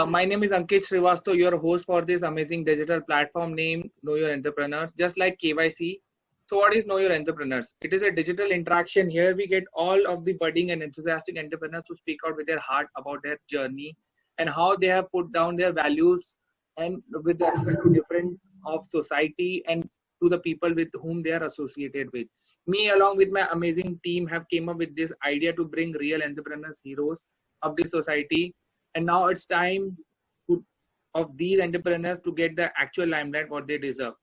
My name is Ankit Srivastav, your host for this amazing digital platform named Know Your Entrepreneurs, just like KYC. So what is Know Your Entrepreneurs? It is a digital interaction. Here we get all of the budding and enthusiastic entrepreneurs to speak out with their heart about their journey and how they have put down their values and with respect to different of society and to the people with whom they are associated with. Me along with my amazing team have came up with this idea to bring real entrepreneurs, heroes of the society, and now it's time of these entrepreneurs to get the actual limelight what they deserve.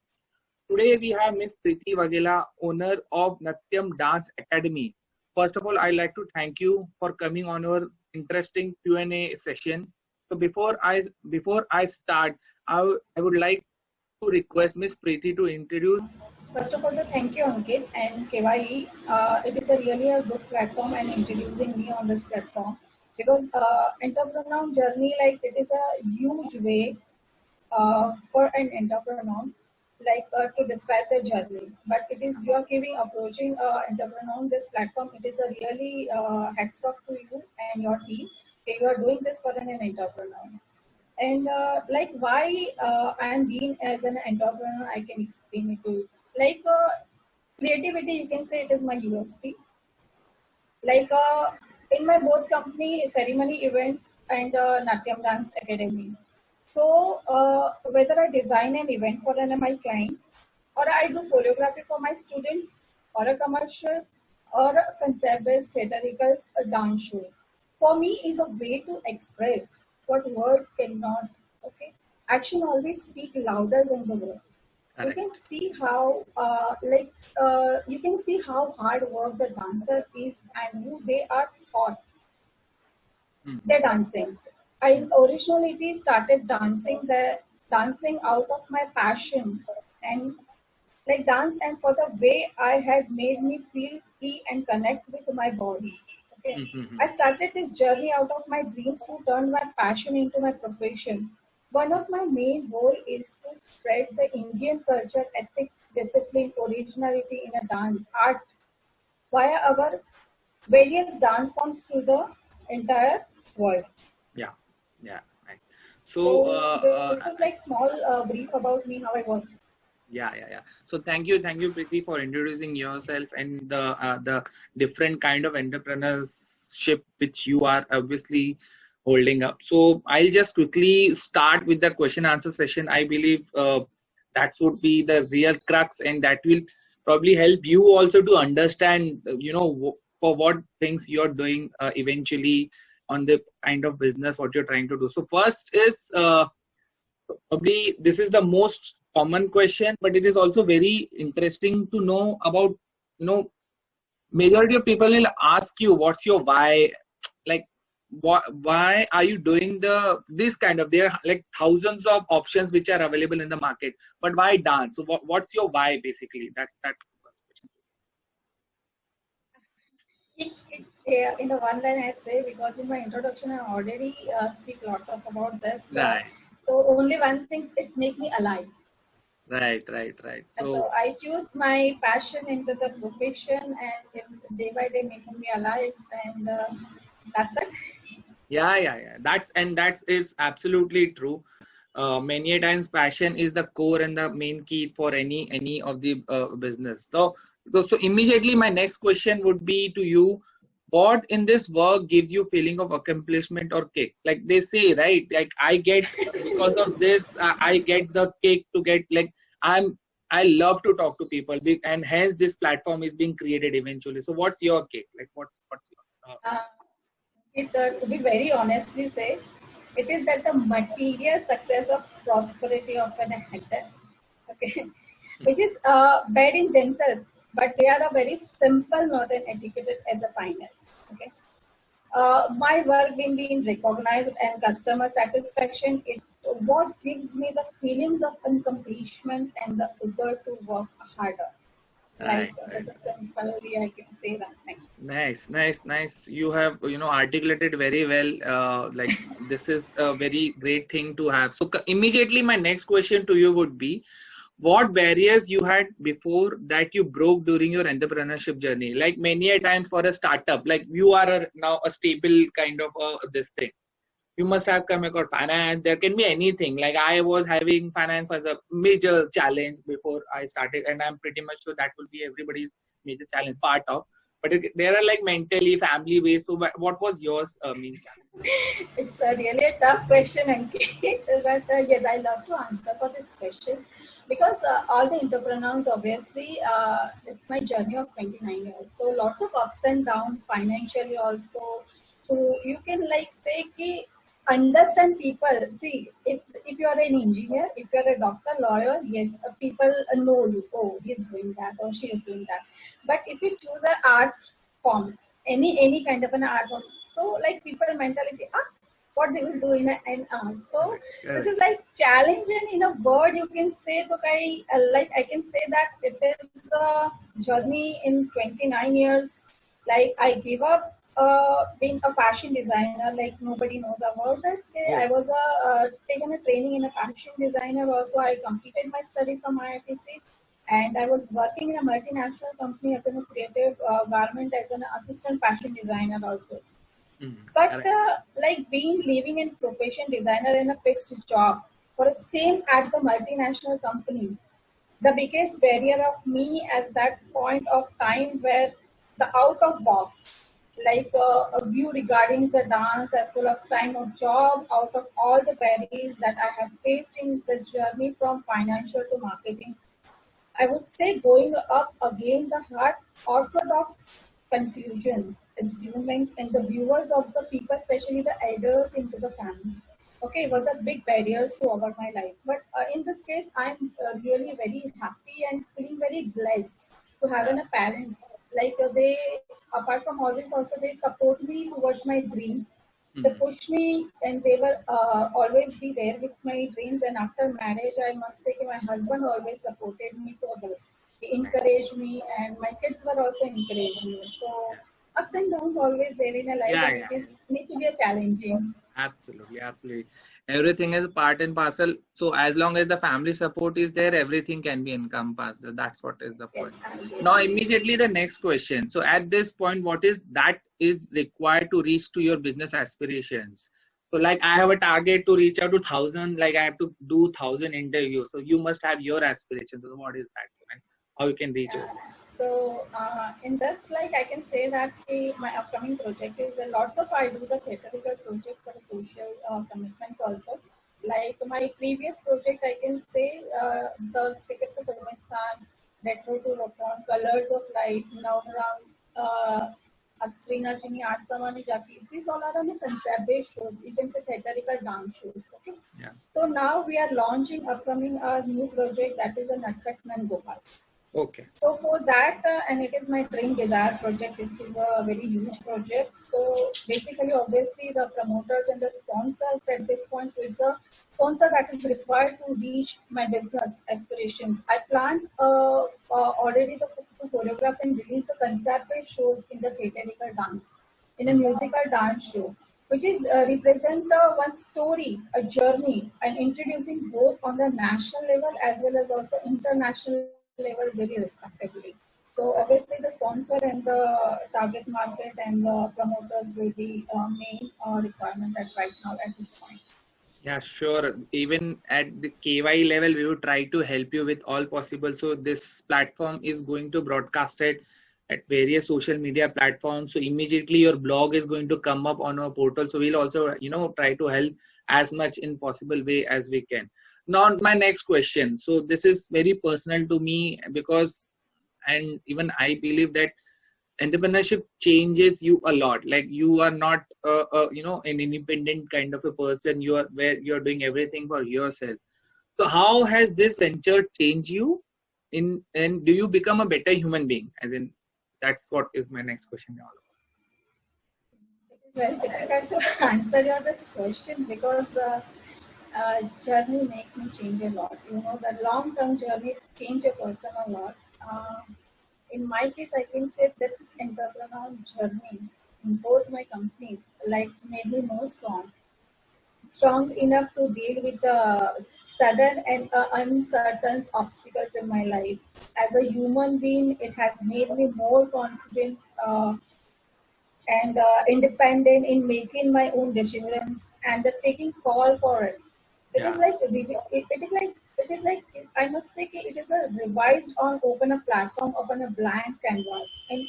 Today we have Miss Preeti Waghela, owner of Natyam Dance Academy. First of all, I'd like to thank you for coming on our interesting Q&A session. So before I start, I would like to request Miss Preeti to introduce. First of all, thank you, Ankit and KYE. It is really a good platform and introducing me on this platform because entrepreneur journey, like it is a huge way for an entrepreneur, like to describe the journey. But it is you are giving approaching entrepreneur on this platform. It is a really hats off to you and your team. You are doing this for an entrepreneur. And like why I am being as an entrepreneur, I can explain it to you. Like creativity, you can say it is my USP. Like in my both company, ceremony events and Natyam Dance Academy. So whether I design an event for my client, or I do choreography for my students, or a commercial, or a concept-based theatrical dance shows, for me is a way to express what word cannot. Okay, action always speak louder than the word. You Correct. can see how you can see how hard work the dancer is and who they are taught their dancing. I originally started dancing out of my passion and like dance and for the way I had made me feel free and connect with my bodies. Okay. I started this journey out of my dreams to turn my passion into my profession. One of my main goals is to spread the Indian culture, ethics, discipline, originality in a dance art via our various dance forms to the entire world. Yeah, yeah, nice. So this is like small brief about me how I work. Yeah. So thank you, Preeti, for introducing yourself and the different kind of entrepreneurship which you are obviously holding up. So I'll just quickly start with the question answer session. I believe that would be the real crux, and that will probably help you also to understand, for what things you're doing eventually on the kind of business what you're trying to do. So first is probably this is the most common question, but it is also very interesting to know about, majority of people will ask you what's your why, like why are you doing this kind of, there are like thousands of options which are available in the market, but why dance? So what's your why basically? That's the first question. It's in the one line I say because in my introduction I already speak lots of about this. Right. So only one thing, it's make me alive. Right. So I choose my passion into the profession, and it's day by day making me alive, and that's it. Yeah. That is absolutely true. Many a times passion is the core and the main key for any of the business. So immediately my next question would be to you: what in this work gives you feeling of accomplishment or kick? Like they say, right? Like I get because of this, I get the kick to get like I love to talk to people, and hence this platform is being created eventually. So what's your kick? Like what's your To be very honestly say, it is that the material success of prosperity of an actor, okay, which is bad in themselves, but they are a very simple, not an educated as a final. Okay. My work being recognized and customer satisfaction, it what gives me the feelings of accomplishment and the urge to work harder. Like this is simply I can say that thing. Nice. You have, articulated very well. Like this is a very great thing to have. So immediately my next question to you would be, what barriers you had before that you broke during your entrepreneurship journey? Like many a times for a startup, like you are now a stable kind of this thing. You must have come across finance. There can be anything. Like I was having finance as a major challenge before I started, and I'm pretty much sure that will be everybody's major challenge part of. But there are like mentally, family ways. So what was yours main challenge? It's a really a tough question, Ankit. But yes, I love to answer for these questions because all the entrepreneurs, obviously, it's my journey of 29 years. So lots of ups and downs financially also. So you can like say ki understand people. See, if you are an engineer, if you are a doctor, lawyer, yes, people know you. Oh, he's doing that or she is doing that. But if you choose an art form, any kind of an art form, so like people mentality, what they will do in an art. So this Correct. is like challenge, and in a word you can say, so I can say that it is a journey in 29 years. Like I gave up being a fashion designer, like nobody knows about it. Oh, I was taken a training in a fashion designer. Also, I completed my study from IITC, and I was working in a multinational company as a creative garment as an assistant fashion designer also. But correct. like being living in profession designer in a fixed job for the same at the multinational company, the biggest barrier of me at that point of time where the out of box, like a view regarding the dance as well as time of job, out of all the barriers that I have faced in this journey from financial to marketing, I would say going up again the hard orthodox conclusions, assumings, and the viewers of the people, especially the elders into the family. Okay, was a big barriers to over my life. But in this case, I'm really very happy and feeling very blessed to have Yeah. a parents. Like they, apart from all this, also they support me towards my dream. They Mhm. push me, and they will always be there with my dreams. And after marriage, I must say my husband always supported me for this. He encouraged me, and my kids were also encouraging me. So ups and downs always there in a life, Yeah, and it yeah. is need to be a challenging. Absolutely, absolutely. Everything is part and parcel. So as long as the family support is there, everything can be encompassed. That's what is the Yes, point. yes. Now, immediately the next question. So at this point, what is that is required to reach to your business aspirations? So like I have a target to reach out to 1,000, like I have to do 1,000 interviews. So you must have your aspirations. So what is that? And how you can reach over Yeah. So in this, like I can say that my upcoming project is lots of I do the theatrical project for the social commitments also. Like my previous project, I can say the Ticket to Pakistan, Retro to Rockon, Colors of Light, Now Around, Asrina Chini, Art Samani Jaki. These all are the concept-based shows. You can say theatrical dance shows. Okay. Yeah. So now we are launching upcoming a new project that is a Nutcut Man Gopal. Okay. So for that, and it is my dream desire project. This is a very huge project. So basically, obviously, the promoters and the sponsors at this point, it's a sponsor that is required to reach my business aspirations. I planned already to choreograph and release the concept-based shows in the theatrical dance, in a Mhm. musical dance show, which is represent one story, a journey, and introducing both on the national level as well as also international level very respectively. So obviously the sponsor and the target market and the promoters will be main requirement at right now at this point. Yeah, sure. Even at the KY level, we would try to help you with all possible. So this platform is going to broadcast it at various social media platforms. So immediately your blog is going to come up on our portal. So we'll also, try to help as much in possible way as we can. Now, my next question. So this is very personal to me because, and even I believe that entrepreneurship changes you a lot. Like you are not an independent kind of a person. You are where you're doing everything for yourself. So how has this venture changed you in, and do you become a better human being, as in, that's what is my next question all It is very difficult to answer your this question because journey make me change a lot. You know, the long term journey change a person a lot. In my case, I can say this entrepreneurial journey in both my companies like made me more strong enough to deal with the sudden and uncertain obstacles in my life. As a human being, it has made me more confident and independent in making my own decisions and the taking call for it. It is Yeah. like it is like I must say कि it is a revised on open a platform, open a blank canvas, and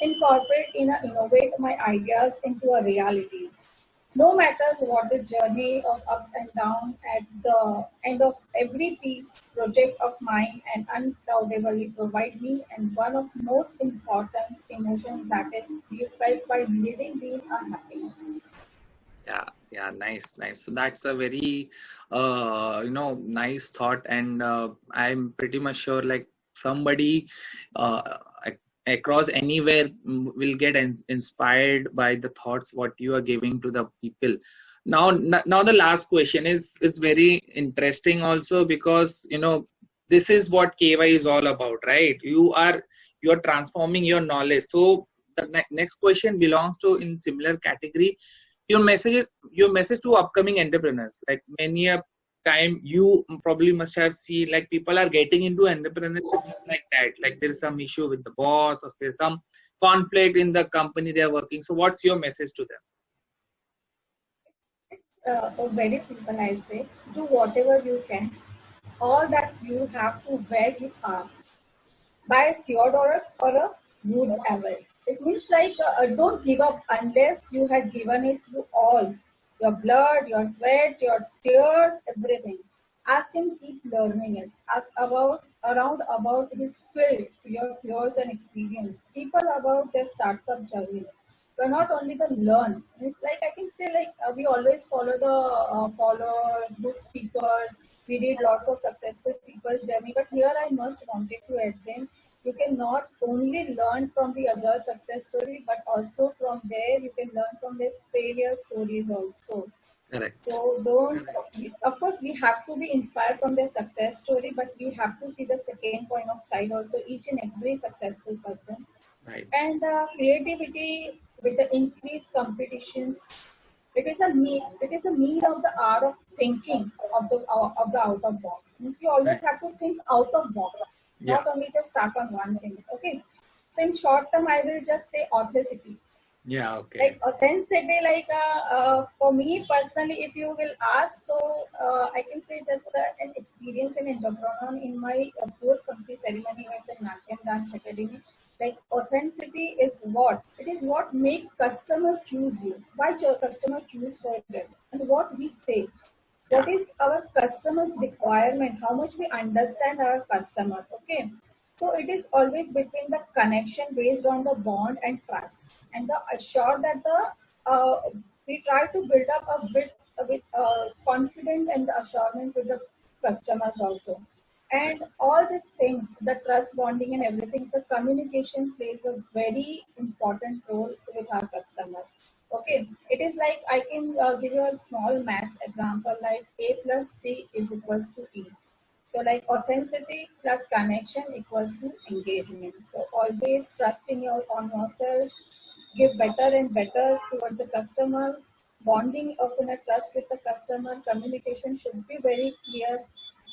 incorporate innovate my ideas into a realities. No matters what this journey of ups and downs, at the end of every piece project of mine and undoubtedly provide me and one of most important emotions that is you felt by living being a happiness. Yeah, yeah, nice, nice. So that's a very, nice thought, and I'm pretty much sure like somebody across anywhere will get inspired by the thoughts what you are giving to the people. Now, now the last question is very interesting also, because this is what KY is all about, right? You are transforming your knowledge. So the next question belongs to in similar category. Your message to upcoming entrepreneurs, like many a time you probably must have seen like people are getting into entrepreneurship just like that, like there is some issue with the boss or there's some conflict in the company they are working. So what's your message to them? It's very simple, I say. Do whatever you can. All that you have to where you are. By Theodorus or a Woods Away. It means like don't give up unless you had given it you all. Your blood, your sweat, your tears, everything. Ask him, keep learning it. Ask about around about his field, your fears and experience. People about their startup journeys. We're not only the learn. It's like I can say like we always follow the followers, good speakers. We read lots of successful people's journey, but here I must wanted to add them. You can not only learn from the other success story, but also from there you can learn from their failure stories also. Correct. So don't, of course, we have to be inspired from their success story, but we have to see the second point of side also, each and every successful person. Right. And creativity with the increased competitions, it is a need of the art of thinking of the out of box. Means you always Right. have to think out of box, Yeah. not only just stuck on one thing. Okay. So in short term, I will just say authenticity. Yeah. Okay. Like authenticity, like for me personally, if you will ask, so I can say that an experience in entrepreneur in my both company ceremony events and Natyam Dance Academy, like authenticity is what it is what make customer choose you. Why customer choose for them, and what we say, what Yeah. is our customer's requirement, how much we understand our customer. Okay, so it is always between the connection based on the bond and trust and the assure that the we try to build up a bit with confidence and the assurance with the customers also. Right. And all these things, the trust bonding and everything, the communication plays a very important role with our customer. Right. Okay, it is like I can give you a small maths example like A plus C is equals to E. So like authenticity plus connection equals to engagement. So always trust in your on yourself, give better and better towards the customer, bonding of in a trust with the customer, communication should be very clear.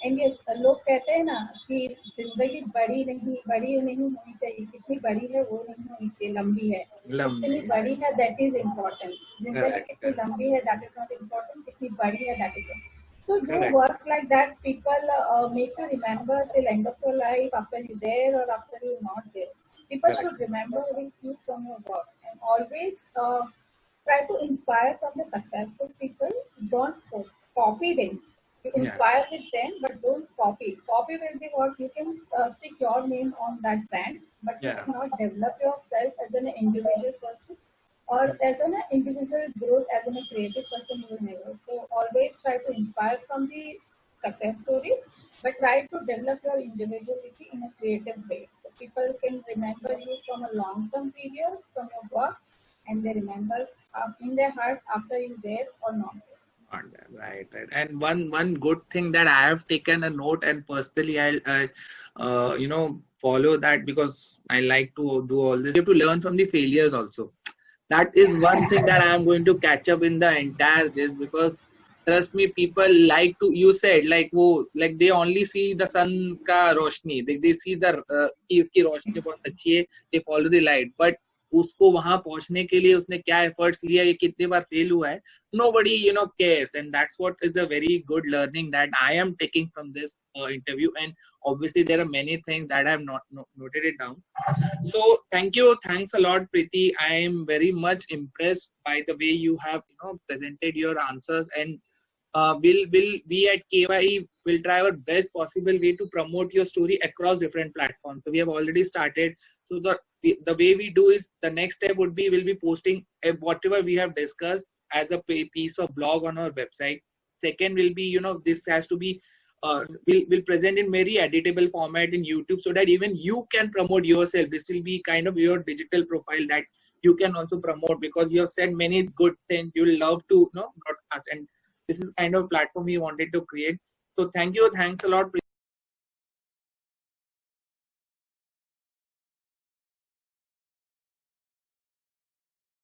And yes, लोग कहते हैं ना कि जिंदगी बड़ी नहीं होनी चाहिए, कितनी बड़ी है वो नहीं होनी चाहिए, लंबी है, कितनी Lumbi. बड़ी है that is important. जिंदगी Correct. कितनी Correct. लंबी है that is not important, कितनी बड़ी है that is important. So do Correct. work like that. People make you remember till end of your life after you there or after you not there. People Correct. should remember with you from your work and always try to inspire from the successful people. Don't copy them. You Yeah. inspire with them, but don't copy. Copy will be what you can stick your name on that brand, but you Yeah. cannot develop yourself as an individual person or as an individual growth as an a creative person you will never. So always try to inspire from the success stories, but try to develop your individuality in a creative way. So people can remember you from a long term period from your work, and they remember in their heart after you there or not there. Right, right. And one good thing that I have taken a note, and personally I'll follow that, because I like to do all this. You have to learn from the failures also. That is one thing that I am going to catch up in the entire this, because trust me, people like to, you said like wo like they only see the sun ka roshni, they see the ki iski roshni bahut achhi hai, they follow the light, but उसको वहां पहुंचने के लिए उसने क्या efforts लिया, ये कितने बार फेल हुआ है, nobody cares. And that's what is a very good learning that I am taking from this interview. And obviously there are many things that I have not noted it down. So thanks a lot, Preeti. I am very much impressed by the way you have presented your answers. And will we at KYE will try our best possible way to promote your story across different platforms. So we have already started. So the way we do is, the next step would be, we'll be posting whatever we have discussed as a piece of blog on our website. Second will be, this has to be will present in very editable format in YouTube, so that even you can promote yourself. This will be kind of your digital profile that you can also promote, because you have said many good things you will love to broadcast. And this is kind of platform we wanted to create. So thanks a lot.